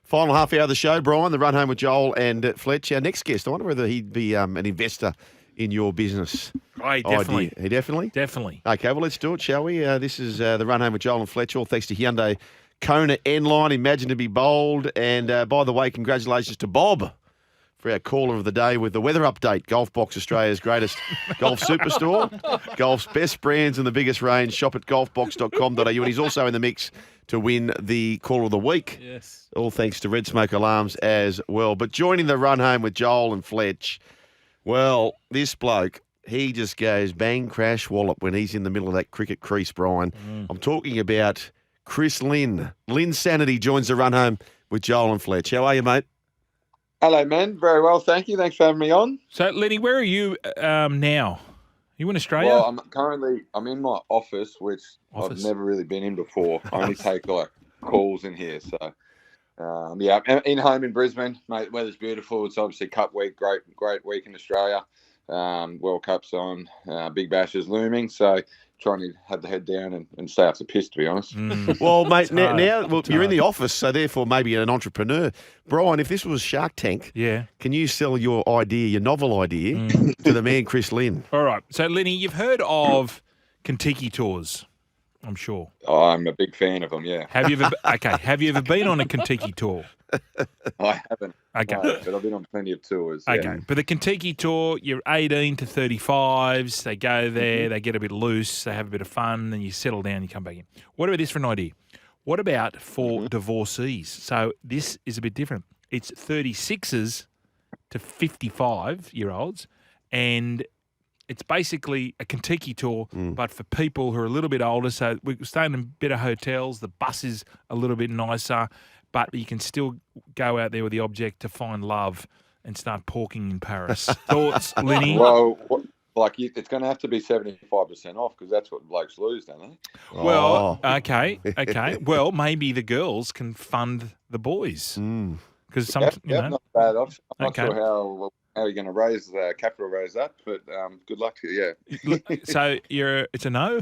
Final half hour of the show, Brian, the run home with Joel and Fletch. Our next guest, I wonder whether he'd be an investor in your business. Oh, definitely. He definitely? Definitely. Okay, well, let's do it, shall we? This is the run home with Joel and Fletch, all thanks to Hyundai Kona N-Line. Imagine to be bold. And by the way, congratulations to Bob for our caller of the day with the weather update. Golf Box, Australia's greatest golf superstore. Golf's best brands and the biggest range. Shop at golfbox.com.au. And he's also in the mix to win the caller of the week. Yes. All thanks to Red Smoke Alarms as well. But joining the run home with Joel and Fletch, well, this bloke, he just goes bang, crash, wallop when he's in the middle of that cricket crease, Brian. I'm talking about Chris Lynn. Lynn Sanity joins the run home with Joel and Fletch. How are you, mate? Hello, man. Very well, thank you. Thanks for having me on. So, Lenny, where are you now? You in Australia? Well, I'm in my office, which I've never really been in before. I only take calls in here. So, I'm in home in Brisbane, mate. Weather's beautiful. It's obviously Cup week, great week in Australia. World Cup's on, Big Bash is looming. So, trying to have the head down and stay off the piss, to be honest. Well, mate, now you're in the office, so therefore maybe an entrepreneur. Brian, if this was Shark Tank, can you sell your novel idea, to the man Chris Lynn? All right. So, Lenny, you've heard of Kentucky tours, I'm sure. I'm a big fan of them, yeah. Have you ever been on a Kentucky tour? I haven't. Okay. No, but I've been on plenty of tours. Okay. Yeah. But the Kentucky tour, you're 18 to 35s. They go there, they get a bit loose, they have a bit of fun, then you settle down, you come back in. What about this for an idea? What about for divorcees? So this is a bit different. It's 36s to 55-year-olds, and it's basically a Kentucky tour, but for people who are a little bit older. So we're staying in better hotels. The bus is a little bit nicer, but you can still go out there with the object to find love and start porking in Paris. Thoughts, Lenny? Well, it's going to have to be 75% off because that's what blokes lose, don't they? Well, okay. Well, maybe the girls can fund the boys. Because not bad option. I'm not sure how you're going to raise capital raise that, but good luck to you. Yeah. So it's a no.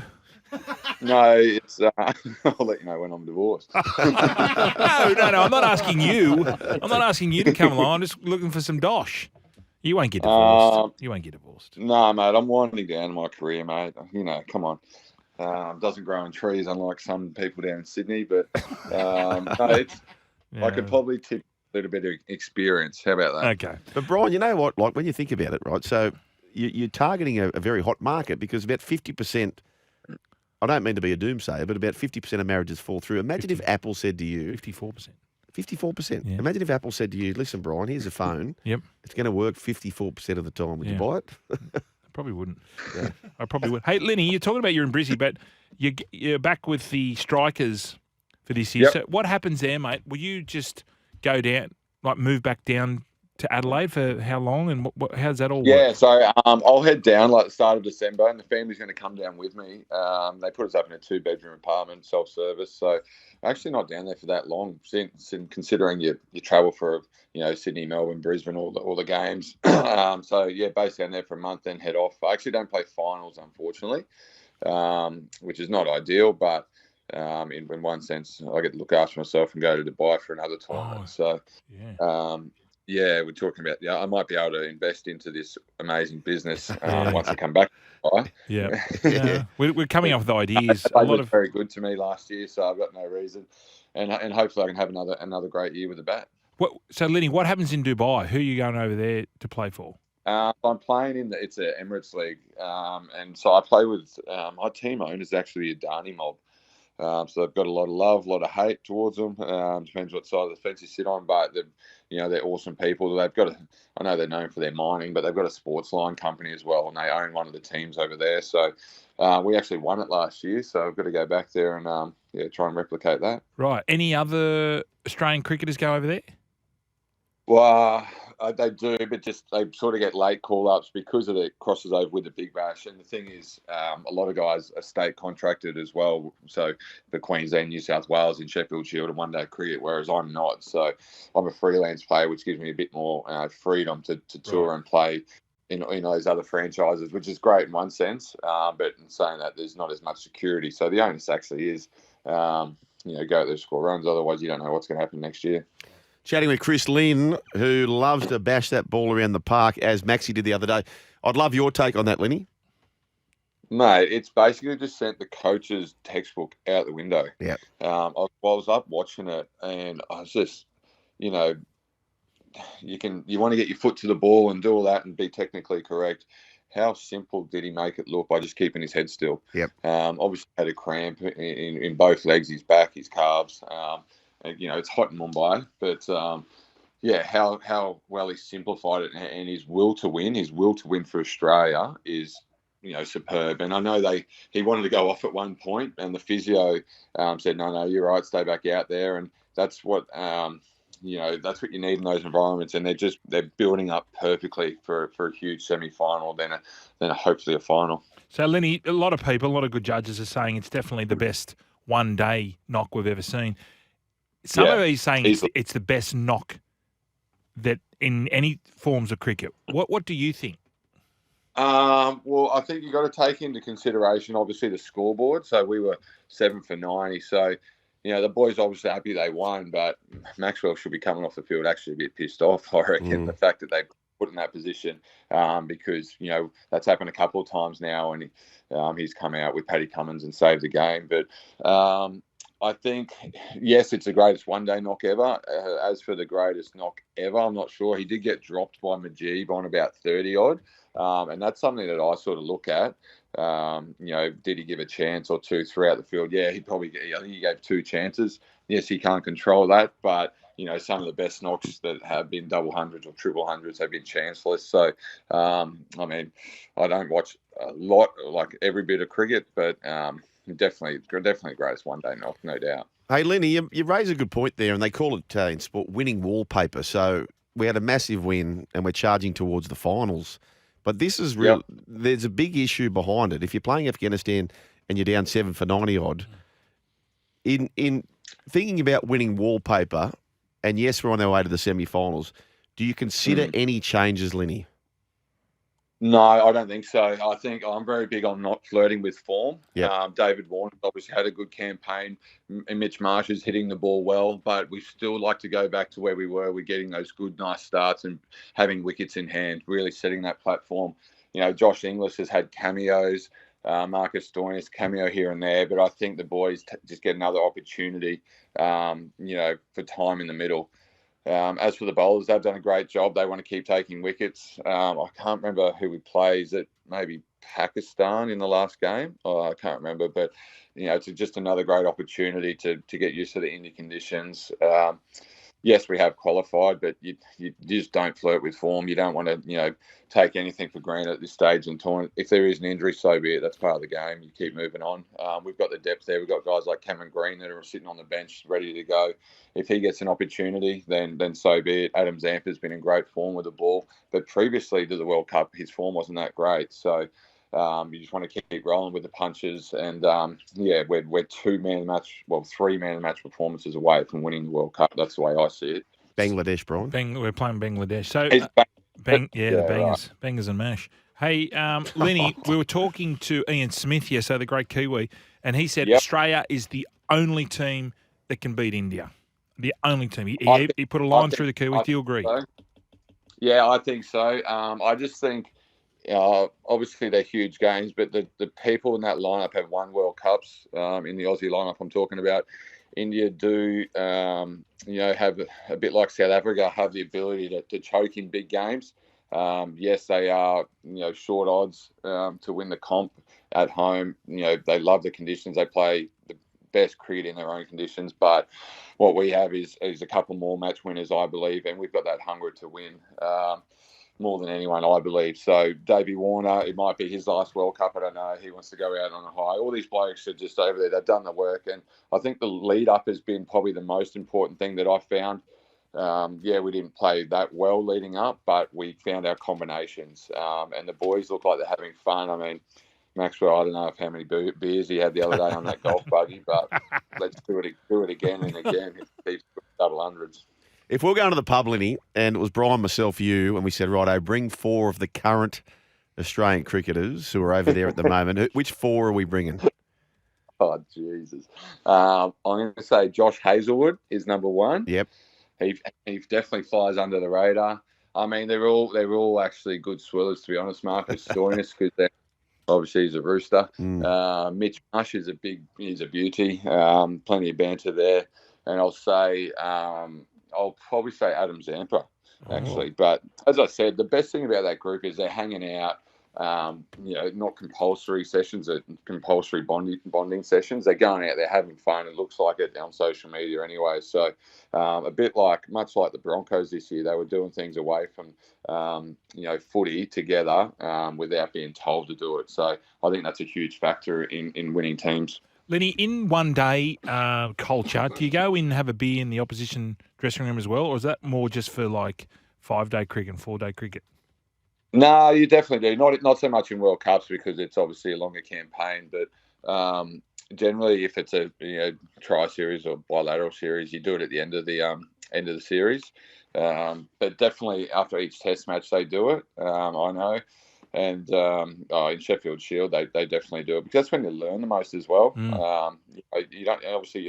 No, it's. I'll let you know when I'm divorced. No. I'm not asking you. I'm not asking you to come along. I'm just looking for some dosh. You won't get divorced. No, mate. I'm winding down my career, mate. You know, come on. Doesn't grow on trees, unlike some people down in Sydney. But I could probably tip a little bit of experience. How about that? Okay. But Brian, you know what? Like when you think about it, right? So you're targeting a very hot market because about 50%. I don't mean to be a doomsayer, but about 50% of marriages fall through. Imagine if Apple said to you... 54%. 54%. Yeah. Imagine if Apple said to you, listen, Brian, here's a phone. Yep. It's going to work 54% of the time. Would you buy it? I probably wouldn't. Yeah. I probably would. Hey, Lenny, you're talking about you're in Brizzy, but you're back with the Strikers for this year. Yep. So what happens there, mate? Will you just go down, move back down to Adelaide for how long, and how does that all work? Yeah, so I'll head down the start of December, and the family's going to come down with me. They put us up in a 2-bedroom apartment, self-service. So I'm actually not down there for that long, considering you travel for Sydney, Melbourne, Brisbane, all the games. So based down there for a month, then head off. I actually don't play finals, unfortunately, which is not ideal, but. In one sense, I get to look after myself and go to Dubai for another tournament. We're talking about. I might be able to invest into this amazing business once I come back. Yeah. We're coming up with ideas. It was very good to me last year, so I've got no reason, and hopefully I can have another great year with the bat. So Lenny, what happens in Dubai? Who are you going over there to play for? I'm playing it's an Emirates League, and so I play with my team owner is actually a Adani mob. So they've got a lot of love, a lot of hate towards them. Depends what side of the fence you sit on, but they're awesome people. They've got I know they're known for their mining, but they've got a sports line company as well, and they own one of the teams over there. So we actually won it last year, so I've got to go back there and try and replicate that. Right. Any other Australian cricketers go over there? Well, they do, but they sort of get late call-ups because of it crosses over with the Big Bash. And the thing is, a lot of guys are state contracted as well. So for Queensland, New South Wales in Sheffield Shield and one-day cricket, whereas I'm not. So I'm a freelance player, which gives me a bit more freedom to tour and play in those other franchises, which is great in one sense. But in saying that, there's not as much security. So the onus actually is, go out there, score runs. Otherwise, you don't know what's going to happen next year. Chatting with Chris Lynn, who loves to bash that ball around the park, as Maxie did the other day. I'd love your take on that, Lenny. Mate, it's basically just sent the coach's textbook out the window. Yeah. I was up watching it, and I was just, you know, you want to get your foot to the ball and do all that and be technically correct. How simple did he make it look by just keeping his head still? Yep. Obviously had a cramp in both legs, his back, his calves. It's hot in Mumbai, but how well he simplified it, and his will to win for Australia is, superb. And I know he wanted to go off at one point, and the physio said, no, you're right, stay back out there. And that's what that's what you need in those environments. And they're building up perfectly for a huge semi-final, then hopefully a final. So, Lenny, a lot of good judges are saying it's definitely the best one-day knock we've ever seen. Some of these saying it's the best knock that in any forms of cricket. What do you think? Well, I think you've got to take into consideration, obviously, the scoreboard. So we were 7 for 90. So, the boys obviously happy they won, but Maxwell should be coming off the field actually a bit pissed off, I reckon, the fact that they put in that position, because, that's happened a couple of times now, and he's come out with Paddy Cummins and saved the game. But I think, yes, it's the greatest one-day knock ever. As for the greatest knock ever, I'm not sure. He did get dropped by Mujeeb on about 30-odd, and that's something that I sort of look at. Did he give a chance or two throughout the field? Yeah, I think he gave 2 chances. Yes, he can't control that, but, some of the best knocks that have been double hundreds or triple hundreds have been chanceless. So, I don't watch a lot, like every bit of cricket, but definitely the greatest one-day knock, no doubt. Hey, Lenny, you raise a good point there, and they call it in sport winning wallpaper. So we had a massive win, and we're charging towards the finals. But this is real. Yep. There's a big issue behind it. If you're playing Afghanistan and you're down 7 for 90-odd, in thinking about winning wallpaper, and yes, we're on our way to the semi-finals, do you consider any changes, Lenny? No, I don't think so. I think I'm very big on not flirting with form. Yep. David Warner's obviously had a good campaign, and Mitch Marsh is hitting the ball well, but we still like to go back to where we were. We're getting those good, nice starts and having wickets in hand, really setting that platform. Josh Inglis has had cameos, Marcus Stoinis cameo here and there, but I think the boys just get another opportunity, for time in the middle. As for the bowlers, they've done a great job. They want to keep taking wickets. I can't remember who we played. Is it maybe Pakistan in the last game? I can't remember. But, it's just another great opportunity to get used to the India conditions. Yes, we have qualified, but you just don't flirt with form. You don't want to, take anything for granted at this stage in the tournament. If there is an injury, so be it. That's part of the game. You keep moving on. We've got the depth there. We've got guys like Cameron Green that are sitting on the bench ready to go. If he gets an opportunity, then so be it. Adam Zampa's been in great form with the ball. But previously to the World Cup, his form wasn't that great. So you just want to keep rolling with the punches. And, we're 3-man-match performances away from winning the World Cup. That's the way I see it. Bangladesh, Brian. We're playing Bangladesh. So, the bangers, bangers and mash. Hey, Lenny, we were talking to Ian Smith yesterday, the great Kiwi, and he said Australia is the only team that can beat India. The only team. He put a line through the Kiwi. Do you agree? So. Yeah, I think so. I just think, obviously they're huge games, but the people in that lineup have won World Cups. In the Aussie lineup I'm talking about, India do, have a bit like South Africa, have the ability to choke in big games. Yes, they are, short odds to win the comp at home. They love the conditions. They play the best cricket in their own conditions. But what we have is a couple more match winners, I believe, and we've got that hunger to win more than anyone, I believe. So Davey Warner, it might be his last World Cup. I don't know. He wants to go out on a high. All these blokes are just over there. They've done the work. And I think the lead up has been probably the most important thing that I found. We didn't play that well leading up, but we found our combinations. And the boys look like they're having fun. I mean, Maxwell, I don't know how many beers he had the other day on that golf buggy, but let's do it again and again. These double hundreds. If we're going to the pub, Lenny, and it was Brian, myself, you, and we said, righto, bring 4 of the current Australian cricketers who are over there at the moment. Which 4 are we bringing? Oh, Jesus. I'm going to say Josh Hazlewood is number 1. Yep. he definitely flies under the radar. I mean, they're all actually good swillers, to be honest. Marcus Stoinis, because obviously he's a rooster. Mitch Marsh is he's a beauty. Plenty of banter there, and I'll probably say Adam Zampa actually. But as I said, the best thing about that group is they're hanging out. Not compulsory sessions, compulsory bonding sessions. They're going out, they're having fun. It looks like it on social media anyway. So much like the Broncos this year, they were doing things away from, footy together without being told to do it. So I think that's a huge factor in winning teams. Lenny, in one-day culture, do you go in and have a beer in the opposition dressing room as well, or is that more just for like 5-day cricket and 4-day cricket? No, you definitely do. Not so much in World Cups because it's obviously a longer campaign, but generally, if it's a tri-series or bilateral series, you do it at the end of the series. But definitely after each Test match, they do it. I know, and in Sheffield Shield, they definitely do it because that's when you learn the most as well. You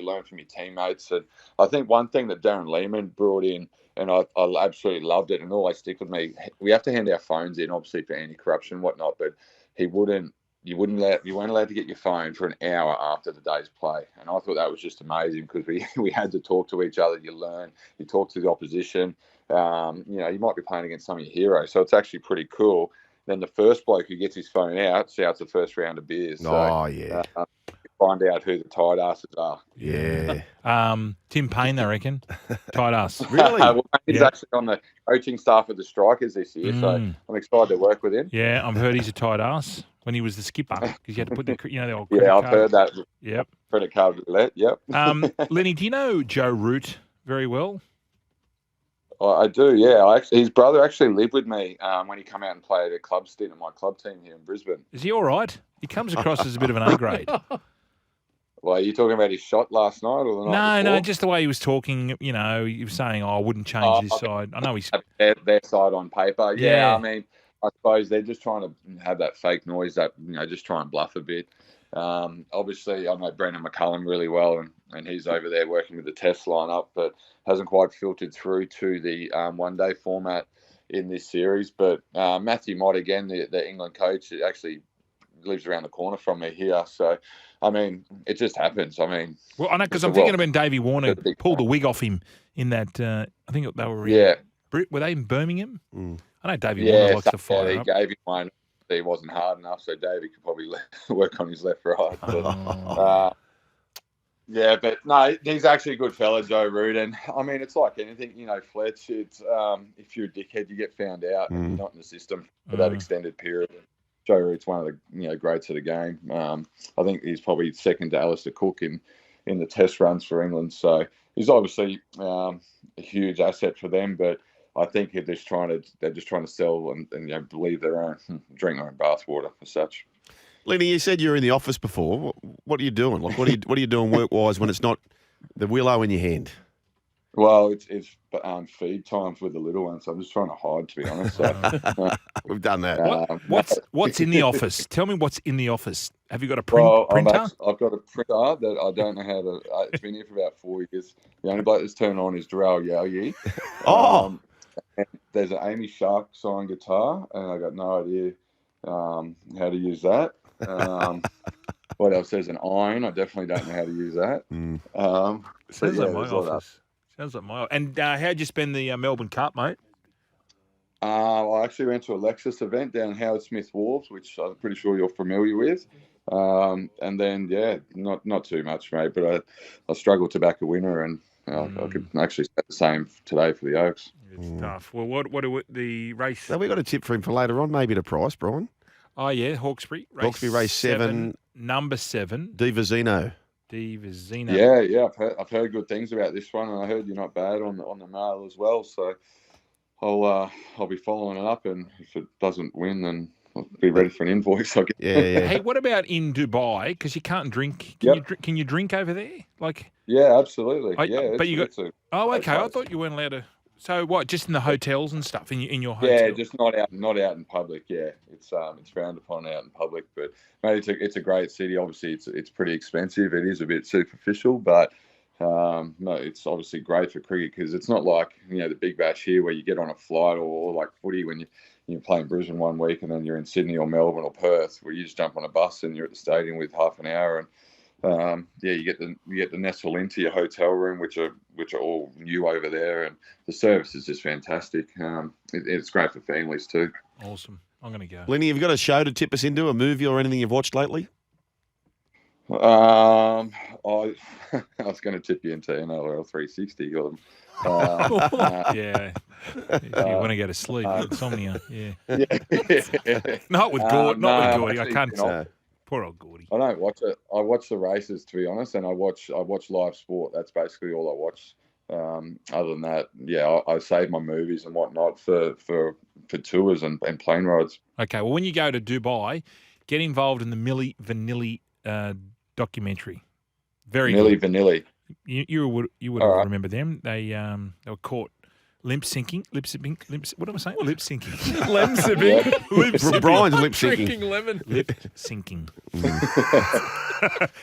learn from your teammates, and I think one thing that Darren Lehman brought in. And I absolutely loved it, and always stick with me. We have to hand our phones in, obviously for anti-corruption and whatnot. But you weren't allowed to get your phone for an hour after the day's play. And I thought that was just amazing because we had to talk to each other. You learn, you talk to the opposition. You might be playing against some of your heroes, so it's actually pretty cool. Then the first bloke who gets his phone out shouts the first round of beers. Find out who the tight asses are. Yeah. Tim Payne, I reckon. Tight ass. Really? He's actually on the coaching staff of the Strikers this year, so I'm excited to work with him. Yeah, I've heard he's a tight ass when he was the skipper because you had to put the old credit card. Heard that. Yep. Credit card roulette, yep. Lenny, do you know Joe Root very well? I do, yeah. His brother actually lived with me when he came out and played a club stint at my club team here in Brisbane. Is he all right? He comes across as a bit of an A grade. Well, are you talking about his shot last night or the night before? No, just the way he was talking. He was saying, I wouldn't change his side. I know he's their side on paper. Yeah, I mean, I suppose they're just trying to have that fake noise, that just try and bluff a bit. Obviously, I know Brendan McCullum really well, and he's over there working with the Test lineup, but hasn't quite filtered through to the one-day format in this series. But Matthew Mott, again, the England coach, actually lives around the corner from me here, so. I mean, it just happens. I mean, well, I know because I'm thinking of when Davey Warner pulled the wig off him in that. I think they were. Were they in Birmingham? I know Davey Warner likes to fire he up. Gave him one. He wasn't hard enough, so Davey could probably work on his left right. But, but no, he's actually a good fella, Joe Root. And I mean, it's like anything, Fletch. It's if you're a dickhead, you get found out, and you're not in the system for that extended period. Joe Root's one of the greats of the game. I think he's probably second to Alistair Cook in the Test runs for England. So he's obviously a huge asset for them. But I think they're just trying to sell and believe their own, drink their own bathwater as such. Lenny, you said you were in the office before. What are you doing? Like, what are you doing work wise when it's not the willow in your hand? Well, it's feed times with the little one, so I'm just trying to hide, to be honest. So, we've done that. What's in the office? Tell me what's in the office. Have you got a printer? I've got a printer that I don't know how to. It's been here for about 4 years. The only bloke that's turned on is Darrell Yao-Yi. And there's an Amy Shark signed guitar, and I got no idea how to use that. What else? There's an iron. I definitely don't know how to use that. Sounds like my office. Sounds like my. And how'd you spend the Melbourne Cup, mate? I actually went to a Lexus event down Howard Smith Wharves, which I'm pretty sure you're familiar with. And then, not too much, mate. But I struggled to back a winner, and I could actually say the same today for the Oaks. It's tough. Well, what are the race? So we got a tip for him for later on, maybe to price, Brian. Oh yeah, Hawkesbury. Race 7, number 7. Divizino. Yeah. I've heard good things about this one, and I heard you're not bad on the mail as well. So I'll be following it up, and if it doesn't win, then I'll be ready for an invoice. I guess. Yeah. Hey, what about in Dubai? Because you can't drink. Can you drink over there? Yeah, absolutely. But you got. Oh, okay. I thought you weren't allowed to. So what? Just in the hotels and stuff in your hotel? Yeah, just not out in public. Yeah, it's frowned upon out in public. But mate, it's a great city. Obviously, it's pretty expensive. It is a bit superficial, but No, it's obviously great for cricket because it's not like the Big Bash here where you get on a flight or like footy when you're playing Brisbane one week and then you're in Sydney or Melbourne or Perth, where you just jump on a bus and you're at the stadium with half an hour and you get to nestle into your hotel room, which are all new over there, and the service is just fantastic. It's great for families too. Awesome. I'm going to go. Lenny, have you got a show to tip us into, a movie or anything you've watched lately? I was going to tip you into NRL 360. Yeah. If you want to go to sleep, insomnia. Yeah. Yeah. Not with Gordy. Not with Gordy. I actually, can't. Poor old Gordy. I don't watch it. I watch the races, to be honest, and I watch live sport. That's basically all I watch. Other than that, I save my movies and whatnot for tours and plane rides. Okay. Well, when you go to Dubai, get involved in the Milli Vanilli documentary. Very Milli good. Vanilli. You would remember them. They were caught lip syncing. What am I saying? Lip syncing. Brian's lip syncing. Drinking lemon. Lip syncing.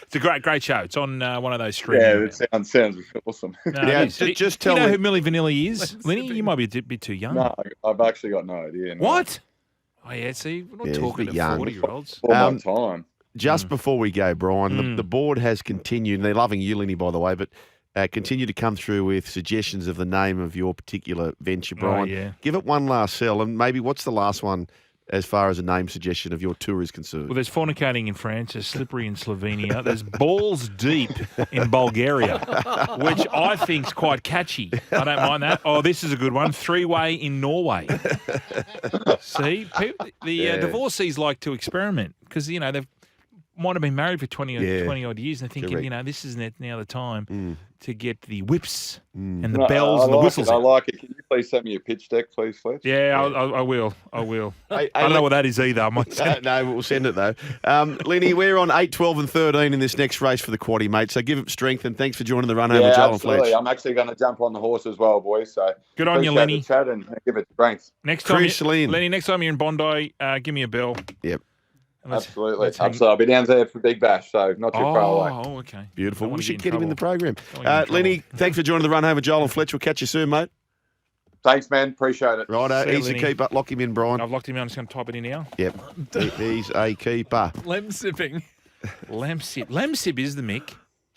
It's a great show. It's on one of those streaming. Yeah, it sounds awesome. No, Yeah, it is. just tell you know me- who Milli Vanilli is, Lenny? You might be a bit too young. No, I've actually got no idea. No. What? Oh yeah. See, we're not Yeah, he's a talking bit to young. 40-year-olds. All my Um, time. Just before we go, Brian, the board has continued, and they're loving you, Lenny, by the way, but continue to come through with suggestions of the name of your particular venture, Brian. yeah. Give it one last sell, and maybe what's the last one as far as a name suggestion of your tour is concerned? Well, there's fornicating in France, there's slippery in Slovenia, there's balls deep in Bulgaria, which I think's quite catchy. I don't mind that. Oh, this is a good one. Three-way in Norway. See, the divorcees like to experiment because they've might have been married for 20 odd years and they're thinking, Correct. this is now the time to get the whips and the No, bells and the whistles. I like it. Can you please send me a pitch deck, please, Fletch? Yeah, I will. Hey, I don't know what that is either. I might say. No, we'll send it, though. Lenny, we're on 8, 12 and 13 in this next race for the quaddie, mate, so give it strength, and thanks for joining the run home with Joel and absolutely. Fletch. I'm actually going to jump on the horse as well, boys. So Good on you, appreciate Lenny. the chat and give it strength. Next time, Chris Lynn. Lenny, next time you're in Bondi, give me a bell. Yep. And Absolutely. let's hang- Absolutely. I'll be down there for Big Bash, so not too far away. Oh, okay. Beautiful. Don't wanna We should get get him in the trouble. program. Don't wanna get in Lenny, trouble. thanks for joining the run home with Joel and Fletch. We'll catch you soon, mate. Thanks, man. Appreciate it. Righto, See you, easy Lenny. keeper. Lock him in, Brian. I've locked him in. I'm just going to type it in now. Yep. He's a keeper. Lem sipping. Lamb sip. Lamb sip is the Mick.